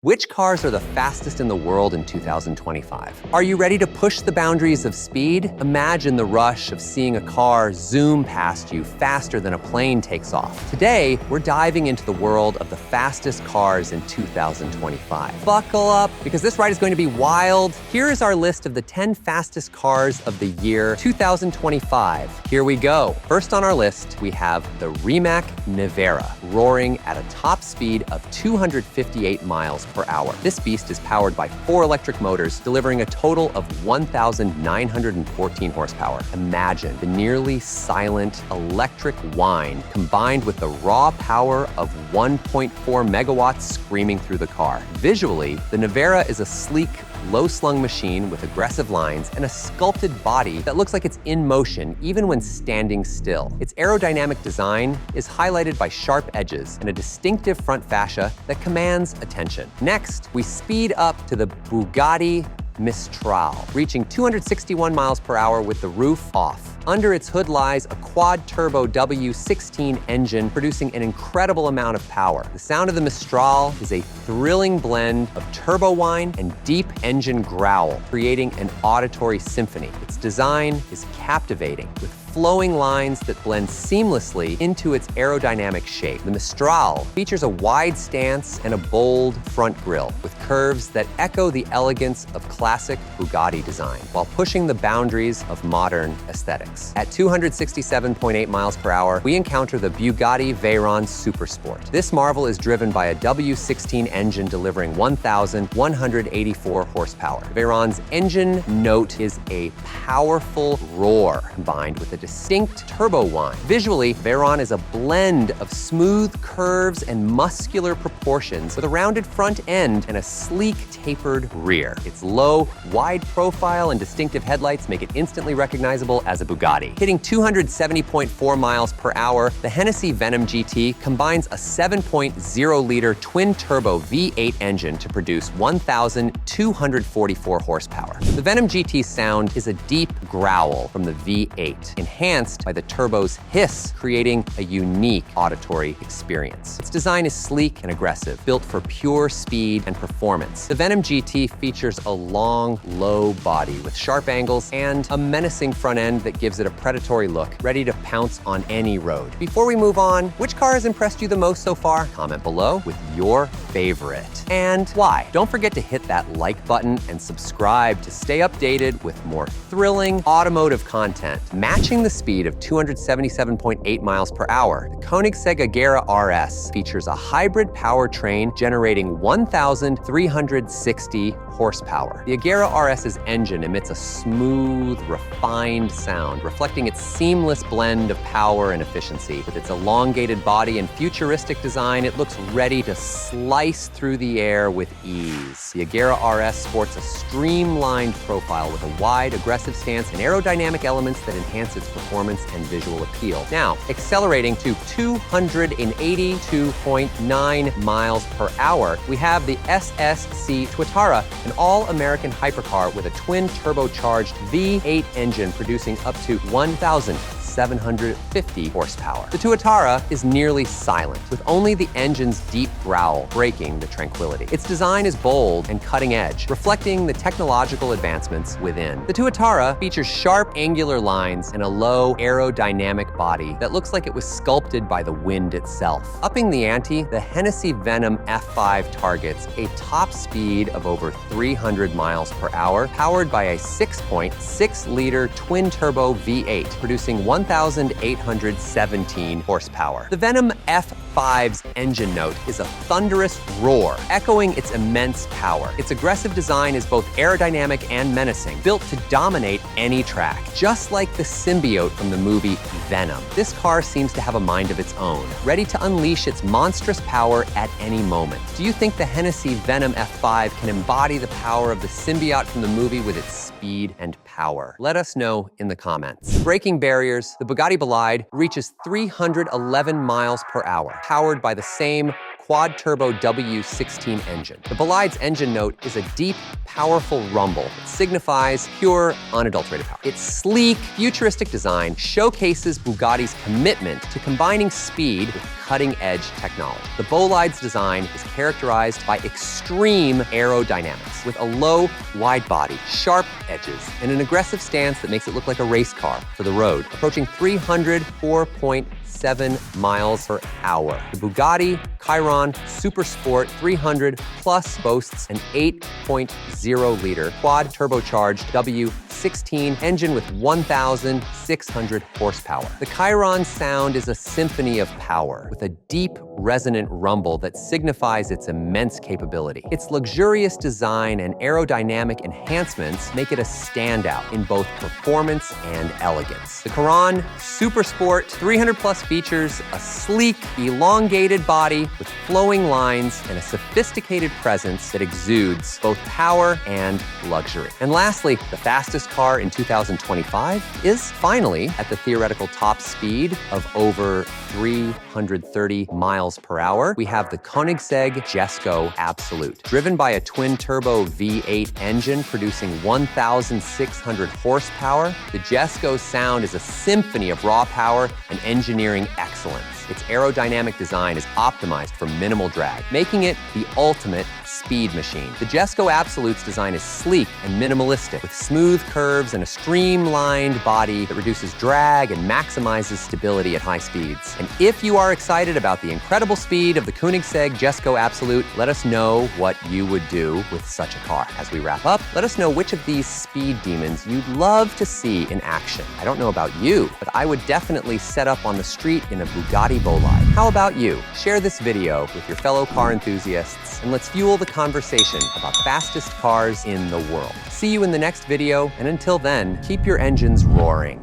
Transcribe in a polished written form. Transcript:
Which cars are the fastest in the world in 2025? Are you ready to push the boundaries of speed? Imagine the rush of seeing a car zoom past you faster than a plane takes off. Today, we're diving into the world of the fastest cars in 2025. Buckle up, because this ride is going to be wild. Here is our list of the 10 fastest cars of the year 2025. Here we go. First on our list, we have the Rimac Nevera, roaring at a top speed of 258 miles per hour. This beast is powered by 4 electric motors, delivering a total of 1,914 horsepower. Imagine the nearly silent electric whine combined with the raw power of 1.4 megawatts screaming through the car. Visually, the Nevera is a sleek, low-slung machine with aggressive lines and a sculpted body that looks like it's in motion even when standing still. Its aerodynamic design is highlighted by sharp edges and a distinctive front fascia that commands attention. Next, we speed up to the Bugatti Mistral, reaching 261 miles per hour with the roof off. Under its hood lies a quad-turbo W16 engine producing an incredible amount of power. The sound of the Mistral is a thrilling blend of turbo whine and deep engine growl, creating an auditory symphony. Its design is captivating, with flowing lines that blend seamlessly into its aerodynamic shape. The Mistral features a wide stance and a bold front grille, with curves that echo the elegance of classic Bugatti design, while pushing the boundaries of modern aesthetics. At 267.8 miles per hour, we encounter the Bugatti Veyron Supersport. This marvel is driven by a W16 engine delivering 1,184 horsepower. Veyron's engine note is a powerful roar combined with a distinct turbo whine. Visually, Veyron is a blend of smooth curves and muscular proportions with a rounded front end and a sleek, tapered rear. Its low, wide profile and distinctive headlights make it instantly recognizable as a Bugatti. Hitting 270.4 miles per hour, the Hennessy Venom GT combines a 7.0-liter twin-turbo V8 engine to produce 1,244 horsepower. The Venom GT's sound is a deep growl from the V8, enhanced by the turbo's hiss, creating a unique auditory experience. Its design is sleek and aggressive, built for pure speed and performance. The Venom GT features a long, low body with sharp angles and a menacing front end that gives it a predatory look, ready to pounce on any road. Before we move on, which car has impressed you the most so far? Comment below with your favorite and why. Don't forget to hit that like button and subscribe to stay updated with more thrilling automotive content. Matching the speed of 277.8 miles per hour, the Koenigsegg Agera RS features a hybrid powertrain generating 1,360 horsepower. The Agera RS's engine emits a smooth, refined sound, reflecting its seamless blend of power and efficiency. With its elongated body and futuristic design, it looks ready to slice through the air with ease. The Agera RS sports a streamlined profile with a wide, aggressive stance and aerodynamic elements that enhance its performance and visual appeal. Now, accelerating to 282.9 miles per hour, we have the SSC Tuatara, an all-American hypercar with a twin-turbocharged V8 engine producing up to 1,750 horsepower. The Tuatara is nearly silent, with only the engine's deep growl breaking the tranquility. Its design is bold and cutting-edge, reflecting the technological advancements within. The Tuatara features sharp, angular lines and a low, aerodynamic body that looks like it was sculpted by the wind itself. Upping the ante, the Hennessy Venom F5 targets a top speed of over 300 miles per hour, powered by a 6.6-liter twin-turbo V8, producing 1,817 horsepower. The Venom F5's engine note is a thunderous roar, echoing its immense power. Its aggressive design is both aerodynamic and menacing, built to dominate any track. Just like the symbiote from the movie Venom, this car seems to have a mind of its own, ready to unleash its monstrous power at any moment. Do you think the Hennessy Venom F5 can embody the power of the symbiote from the movie with its speed and power? Let us know in the comments. Breaking barriers, the Bugatti Bolide reaches 311 miles per hour, powered by the same quad-turbo W16 engine. The Bolide's engine note is a deep, powerful rumble that signifies pure, unadulterated power. Its sleek, futuristic design showcases Bugatti's commitment to combining speed with cutting-edge technology. The bolide's design is characterized by extreme aerodynamics, with a low, wide body, sharp edges, and an aggressive stance that makes it look like a race car for the road, approaching 304.7 miles per hour. The Bugatti Chiron Super Sport 300 Plus boasts an 8.0-liter quad turbocharged W16 engine with 1,600 horsepower. The Chiron's sound is a symphony of power, with a deep, resonant rumble that signifies its immense capability. Its luxurious design and aerodynamic enhancements make it a standout in both performance and elegance. The Chiron Super Sport 300 Plus features a sleek, elongated body with flowing lines and a sophisticated presence that exudes both power and luxury. And lastly, the fastest car in 2025 is finally at the theoretical top speed of over 330 miles per hour. We have the Koenigsegg Jesko Absolute. Driven by a twin-turbo V8 engine producing 1,600 horsepower, the Jesko's sound is a symphony of raw power and engineering excellence. Its aerodynamic design is optimized for minimal drag, making it the ultimate speed machine. The Jesko Absolute's design is sleek and minimalistic, with smooth curves and a streamlined body that reduces drag and maximizes stability at high speeds. And if you are excited about the incredible speed of the Koenigsegg Jesko Absolute, let us know what you would do with such a car. As we wrap up, let us know which of these speed demons you'd love to see in action. I don't know about you, but I would definitely set up on the street in a Bugatti bolide. How about you? Share this video with your fellow car enthusiasts, and let's fuel the conversation about fastest cars in the world. See you in the next video, and until then, keep your engines roaring.